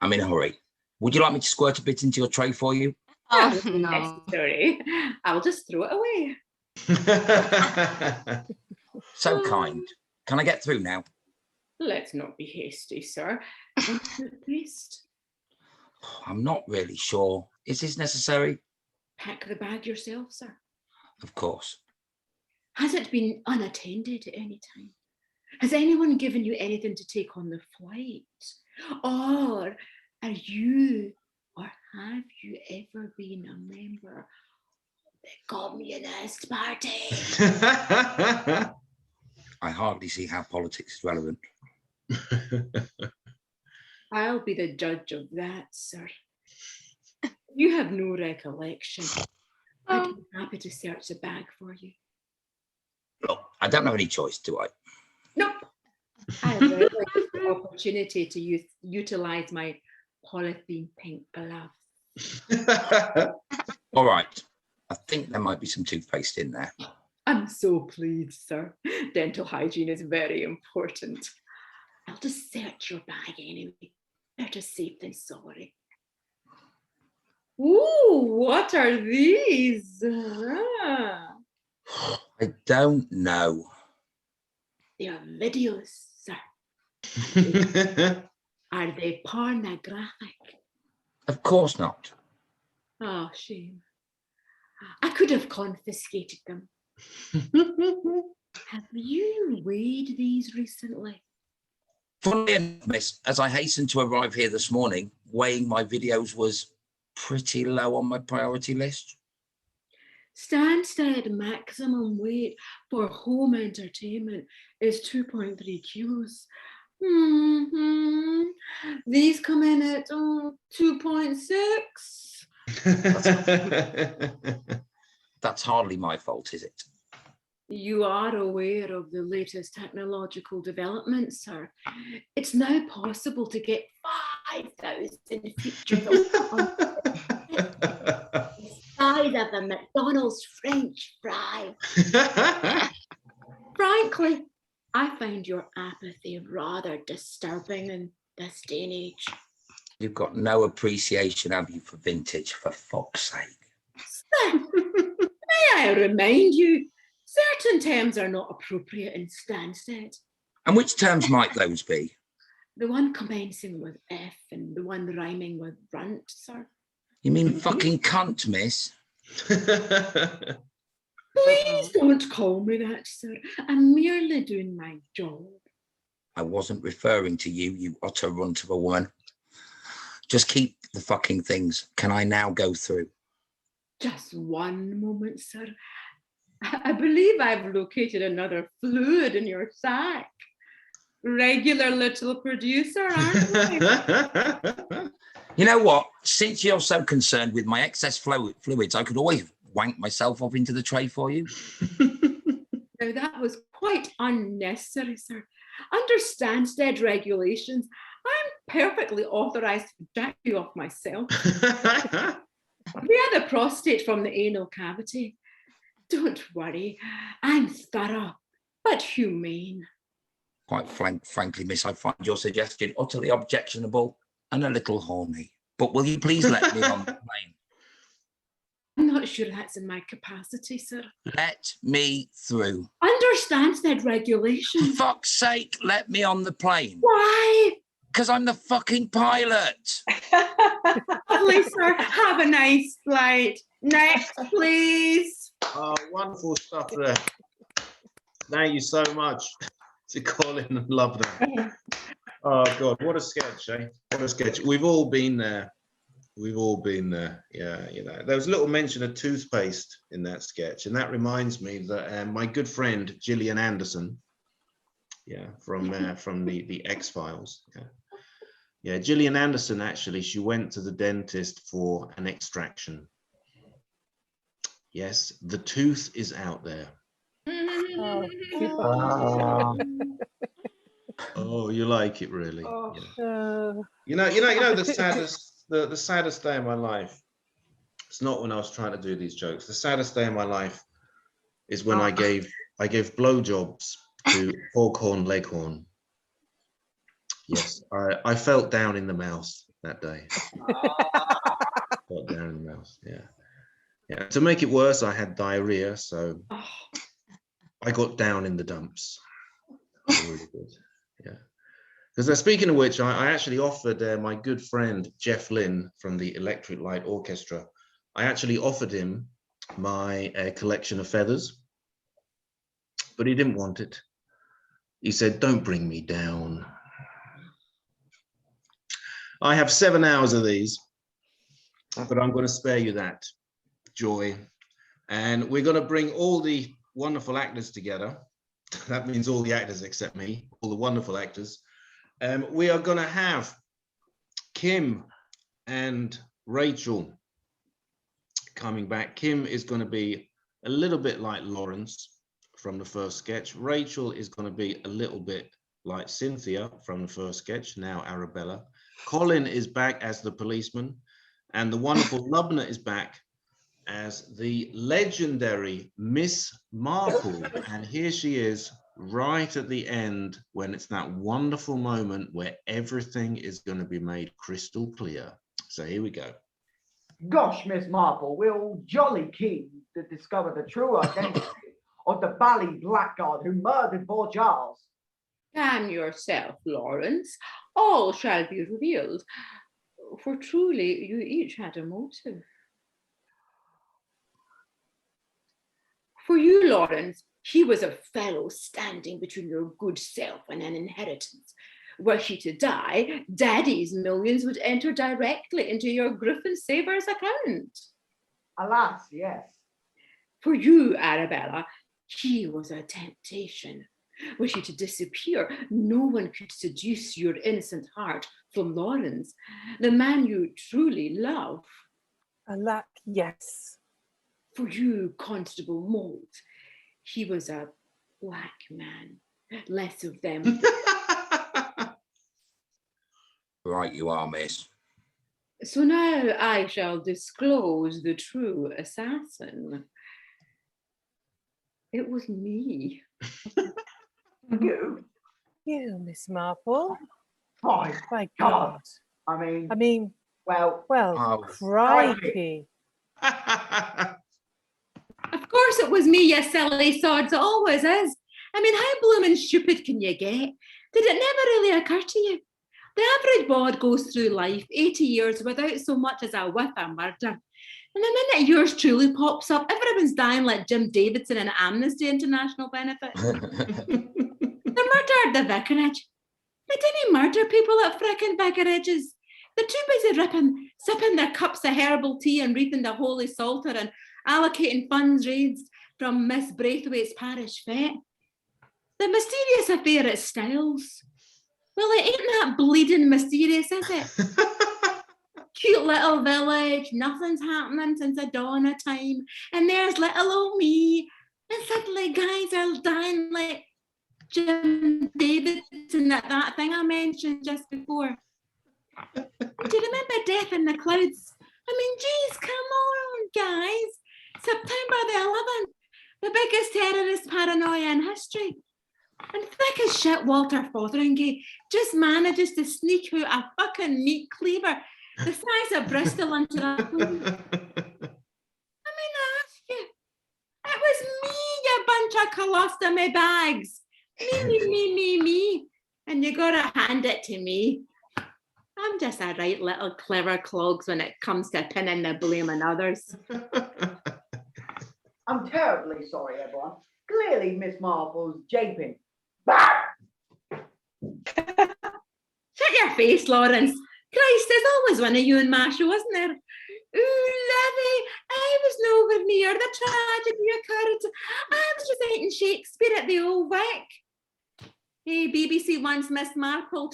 I'm in a hurry. Would you like me to squirt a bit into your tray for you? Oh, Not no. necessary. I'll just throw it away. So kind. Can I get through now? Let's not be hasty, sir. Toothpaste. I'm not really sure. Is this necessary? Pack the bag yourself, sir. Of course. Has it been unattended at any time? Has anyone given you anything to take on the flight? Or are you, or have you ever been a member of the Communist Party? I hardly see how politics is relevant. I'll be the judge of that, sir. You have no recollection. I'd be happy to search the bag for you. Look, I don't have any choice, do I? Nope. I relish the opportunity to utilize my polythene pink gloves. All right. I think there might be some toothpaste in there. I'm so pleased, sir. Dental hygiene is very important. I'll just search your bag anyway. Better safe than sorry. Ooh, what are these? Ah, I don't know. they are videos, sir. Are they pornographic? Of course not. Oh, shame. I could have confiscated them. Have you weighed these recently? Funnily enough, miss, as I hastened to arrive here this morning, weighing my videos was pretty low on my priority list. Stansted maximum weight for home entertainment is 2.3 kilos. These come in at 2.6. That's hardly my fault, is it? You are aware of the latest technological developments, sir. It's now possible to get 5,000 features on the size of a McDonald's French fry. Frankly, I find your apathy rather disturbing in this day and age. You've got no appreciation, have you, for vintage, for fuck's sake? Sir, may I remind you, certain terms are not appropriate in Stansted. And which terms might those be? The one commencing with F and the one rhyming with runt, sir. You mean fucking cunt, miss? Please don't call me that, sir. I'm merely doing my job. I wasn't referring to you, you utter runt of a woman. Just keep the fucking things. Can I now go through? Just one moment, sir. I believe I've located another fluid in your sack. Regular little producer, aren't I? You know what? Since you're so concerned with my excess fluids, I could always wank myself off into the tray for you. Now, that was quite unnecessary, sir. Under Stansted regulations, I'm perfectly authorised to jack you off myself. We had the prostate from the anal cavity. Don't worry, I'm thorough, but humane. Quite frankly, miss, I find your suggestion utterly objectionable and a little horny. But will you please let me on the plane? I'm not sure that's in my capacity, sir. Let me through. Under Stansted For regulations. fuck's sake, let me on the plane. Why? Because I'm the fucking pilot. Lovely, sir. Have a nice flight. Next, please. Oh, wonderful stuff there. Thank you so much to Colin and Lubna. Oh God, what a sketch, eh? What a sketch. We've all been there. We've all been there. Yeah, you know. There was a little mention of toothpaste in that sketch, and that reminds me that my good friend Gillian Anderson, Yeah, from the X-Files. Yeah. Yeah, Gillian Anderson, actually, she went to the dentist for an extraction. Yes, the tooth is out there. Oh, Oh, you like it, really? Oh. Yeah. uh, You know, the saddest day of my life. It's not when I was trying to do these jokes. The saddest day of my life is when I gave blowjobs to Foghorn Leghorn. Yes, I felt down in the mouth that day. Felt down in the mouth. Yeah, yeah. To make it worse, I had diarrhea, so I got down in the dumps. Really good. Yeah. Because speaking of which, I actually offered my good friend Jeff Lynne from the Electric Light Orchestra. I actually offered him my collection of feathers, but he didn't want it. He said, "Don't bring me down." I have 7 hours of these, but I'm going to spare you that joy. And we're going to bring all the wonderful actors together. That means all the actors except me, all the wonderful actors. We are going to have Kym and Rachael coming back. Kym is going to be a little bit like Lawrence from the first sketch. Rachael is going to be a little bit like Cynthia from the first sketch, now Arabella. Colin is back as the policeman, and the wonderful Lubna is back as the legendary Miss Marple. And here she is right at the end when it's that wonderful moment where everything is going to be made crystal clear. So here we go. Gosh, Miss Marple, we're all jolly keen to discover the true identity of the bally blackguard who murdered poor Charles. Calm yourself, Lawrence. All shall be revealed. For truly, you each had a motive. For you, Lawrence, he was a fellow standing between your good self and an inheritance. Were he to die, Daddy's millions would enter directly into your Griffin Savers account. Alas, yes. For you, Arabella, he was a temptation. Were he to disappear, no one could seduce your innocent heart from Lawrence, the man you truly love. alack, yes. For you, Constable Mold, he was a black man. Less of them. Right you are, miss. So now I shall disclose the true assassin. It was me. You? You, Miss Marple. By My God. God. I I mean, well, well, Oh. crikey. Of course it was me, you silly sods. It always is. I mean, how blooming stupid can you get? Did it never really occur to you? The average bod goes through life 80 years without so much as a whiff of murder. And the minute yours truly pops up, everyone's dying like Jim Davidson and Amnesty International benefit. They murdered the vicarage. They didn't murder people at frickin' vicarages. They're too busy sipping their cups of herbal tea and reaping the holy psalter and allocating funds raised from Miss Braithwaite's parish fete. The mysterious affair at Styles. Well, it ain't that bleeding mysterious, is it? Cute little village, nothing's happening since the dawn of time, and there's little old me, and suddenly guys are dying like Jim Davidson at that thing I mentioned just before. Do you remember Death in the Clouds? I mean, geez, come on, guys. September the 11th, the biggest terrorist paranoia in history. And thick as shit, Walter Fotheringay just manages to sneak out a fucking meat cleaver the size of Bristol into that. I mean, I ask you, it was me, you bunch of colostomy bags. Me. And you gotta hand it to me. I'm just a right little clever clogs when it comes to pinning the blame on others. I'm terribly sorry, everyone. Clearly, Miss Marple's japing. Shut your face, Lawrence. Christ, there's always one of you and Masha, wasn't there? Ooh, lovey, I was nowhere near the tragedy occurred. I was reciting Shakespeare at the Old Vic. Hey, BBC One's Miss Marple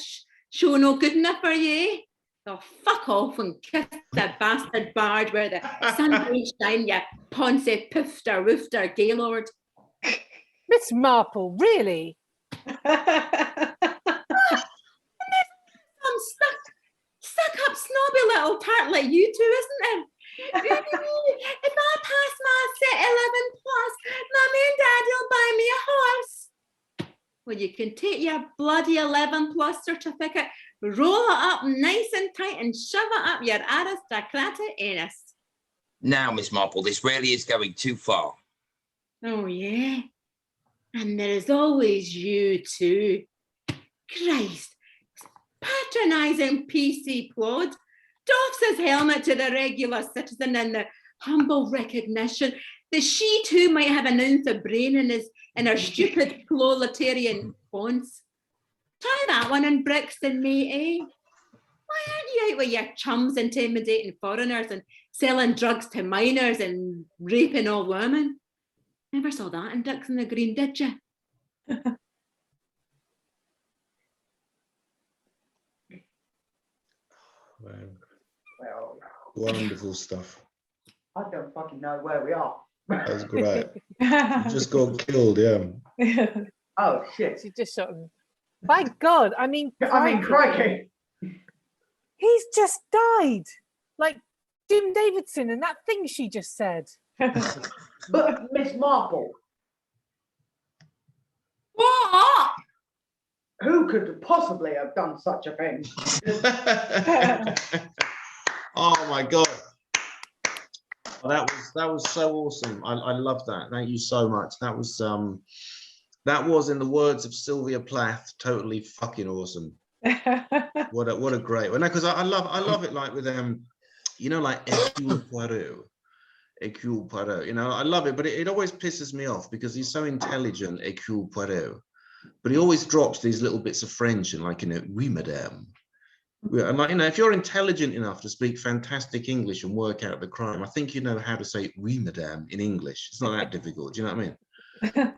show no good enough for you? Oh, fuck off and kiss the bastard bard where the sun don't shine, you poncy poofter woofter gaylord. Miss Marple, really? Some stuck up snobby little tart like you two, isn't there? If I pass my set 11 plus, Mummy and Daddy will buy me a horse. Well, you can take your bloody 11 plus certificate, roll it up nice and tight and shove it up your aristocratic anus. Now, Miss Marple, this really is going too far. Oh, yeah. And there is always you too. Christ, patronising PC Plod doffs his helmet to the regular citizen in the humble recognition that she too might have an ounce of brain in her stupid proletarian fonts. Try that one in Brixton, mate, eh? Why aren't you out with your chums intimidating foreigners and selling drugs to minors and raping old women? Never saw that in Dix and the Green, did you? Well, Wonderful stuff. I don't fucking know where we are. That was great. You just got killed, yeah. Oh shit. She just shot him. By God, I mean, Crikey. he's just died. Like Jim Davidson and that thing she just said. But Miss Marple, What? who could possibly have done such a thing? Oh my God. Oh, that was so awesome. I love that. Thank you so much. That was in the words of Sylvia Plath, totally fucking awesome. What a great one. Because I love it, like with you know, like Hercule Poirot, you know, I love it, but it always pisses me off because he's so intelligent, Hercule Poirot, but he always drops these little bits of French and like, you know, oui madame. And like, you know, if you're intelligent enough to speak fantastic English and work out the crime, I think you know how to say oui madame in English. It's not that difficult. Do you know what I mean?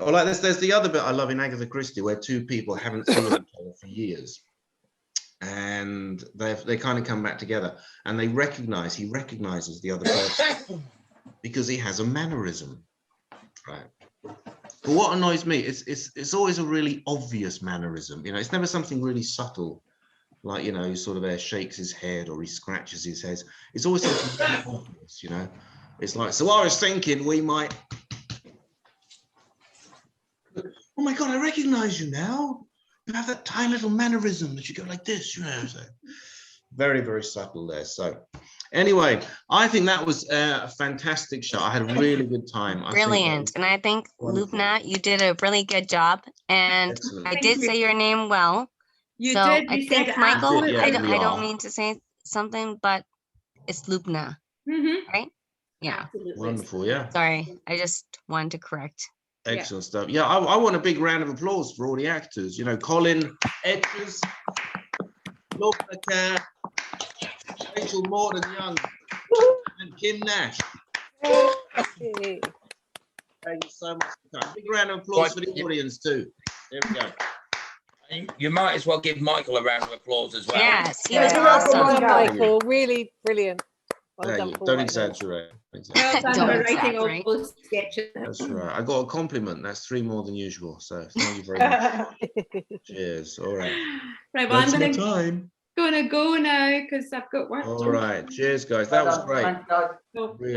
Or like there's the other bit I love in Agatha Christie where two people haven't seen each other for years, and they kind of come back together, and he recognizes the other person because he has a mannerism, right? But what annoys me, it's always a really obvious mannerism. You know, it's never something really subtle, like, you know, he sort of shakes his head or he scratches his head. It's always something really obvious, you know. It's like, so I was thinking we might. Oh my God, I recognize you now. You have that tiny little mannerism that you go like this, you know. So very, very subtle there. So anyway, I think that was a fantastic show. I had a really good time. Brilliant. And I think, Lubna, you did a really good job. And Excellent. I did say your name well. You So did. I You think, said Michael, Yeah, I don't yeah. mean to say something, but it's Lubna, Mm-hmm. right? Yeah. Absolutely. Wonderful, yeah. Sorry, I just wanted to correct. Excellent stuff. Yeah, I want a big round of applause for all the actors. You know, Colin Etches, Lubna Kerr, Rachael, Morton Young, and Kym Nash. Hey. Thank you so much for coming. Big round of applause for the audience too. There we go. You might as well give Michael a round of applause as well. Yes, he Yeah, was you're Well welcome. awesome. done, Michael. Really brilliant. Well Thank done, you. Paul. Don't Right there. exaggerate. Well done Don't for writing all exaggerate. those sketches. That's right. I got a compliment. That's 3 more than usual. So thank you very much. Cheers. All right. Right, well, That's I'm my gonna time. go now because I've got work. All right. Cheers, guys. That was great. Thanks, guys. So- Really